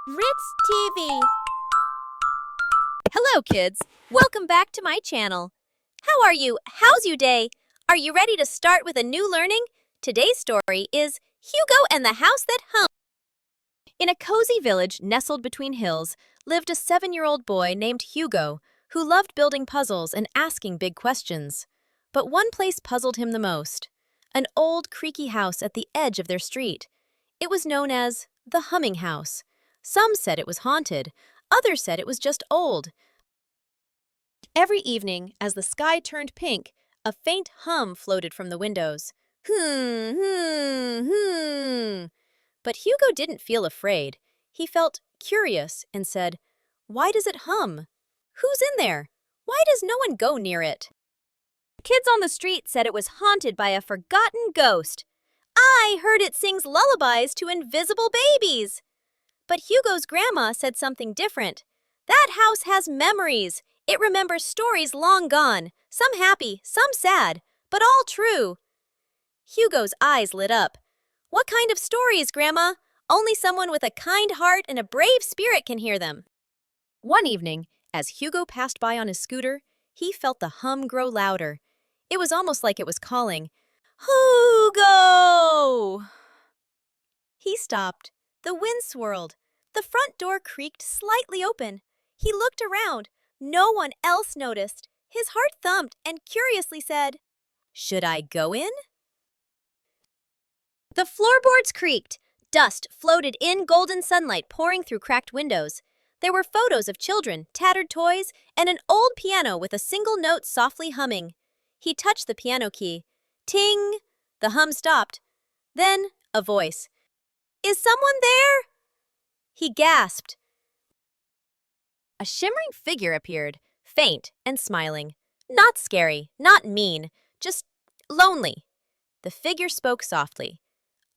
Ritz TV. Hello, kids. Welcome back to my channel. How are you? How's your day? Are you ready to start with a new learning? Today's story is Hugo and the House That Hummed. In a cozy village nestled between hills lived a 7-year-old boy named Hugo who loved building puzzles and asking big questions. But one place puzzled him the most: an old, creaky house at the edge of their street. It was known as the Humming House. Some said it was haunted, others said it was just old. Every evening, as the sky turned pink, a faint hum floated from the windows. Hmm. But Hugo didn't feel afraid. He felt curious and said, "Why does it hum? Who's in there? Why does no one go near it?" Kids on the street said it was haunted by a forgotten ghost. "I heard it sings lullabies to invisible babies." But Hugo's grandma said something different. "That house has memories. It remembers stories long gone, some happy, some sad, but all true." Hugo's eyes lit up. "What kind of stories, Grandma? Only someone with a kind heart and a brave spirit can hear them." One evening, as Hugo passed by on his scooter, he felt the hum grow louder. It was almost like it was calling, "Hugo!" He stopped. The wind swirled. The front door creaked slightly open. He looked around. No one else noticed. His heart thumped and curiously said, "Should I go in?" The floorboards creaked. Dust floated in golden sunlight pouring through cracked windows. There were photos of children, tattered toys, and an old piano with a single note softly humming. He touched the piano key. Ting! The hum stopped. Then, a voice. "Is someone there?" He gasped. A shimmering figure appeared, faint and smiling. Not scary, not mean, just lonely. The figure spoke softly.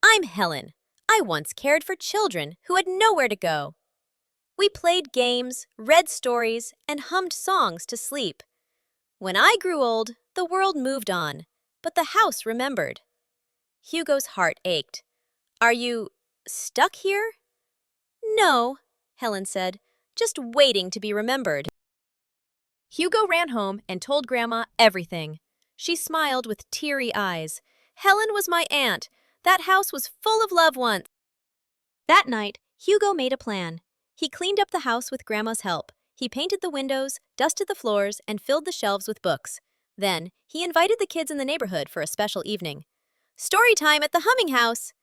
"I'm Helen. I once cared for children who had nowhere to go. We played games, read stories, and hummed songs to sleep. When I grew old, the world moved on, but the house remembered." Hugo's heart ached. "Are you stuck here?" "No," Helen said, "just waiting to be remembered." Hugo ran home and told Grandma everything. She smiled with teary eyes. "Helen was my aunt. That house was full of love once." That night, Hugo made a plan. He cleaned up the house with Grandma's help. He painted the windows, dusted the floors, and filled the shelves with books. Then, he invited the kids in the neighborhood for a special evening. Story time at the Humming House!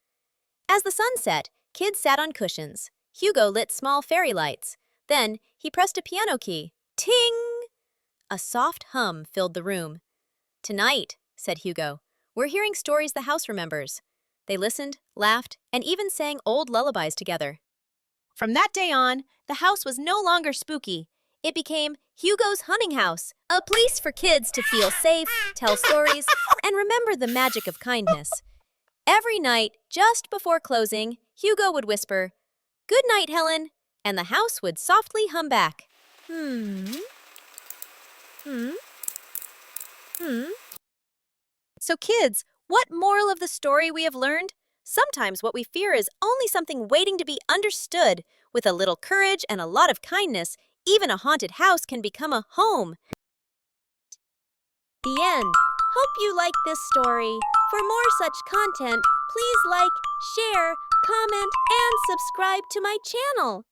As the sun set, kids sat on cushions. Hugo lit small fairy lights. Then, he pressed a piano key. Ting! A soft hum filled the room. "Tonight," said Hugo, "we're hearing stories the house remembers." They listened, laughed, and even sang old lullabies together. From that day on, the house was no longer spooky. It became Hugo's Humming House, a place for kids to feel safe, tell stories, and remember the magic of kindness. Every night, just before closing, Hugo would whisper, "Good night, Helen," and the house would softly hum back. So kids, what moral of the story we have learned? Sometimes what we fear is only something waiting to be understood. With a little courage and a lot of kindness, even a haunted house can become a home. The end. Hope you liked this story. For more such content, please like, share, comment, and subscribe to my channel.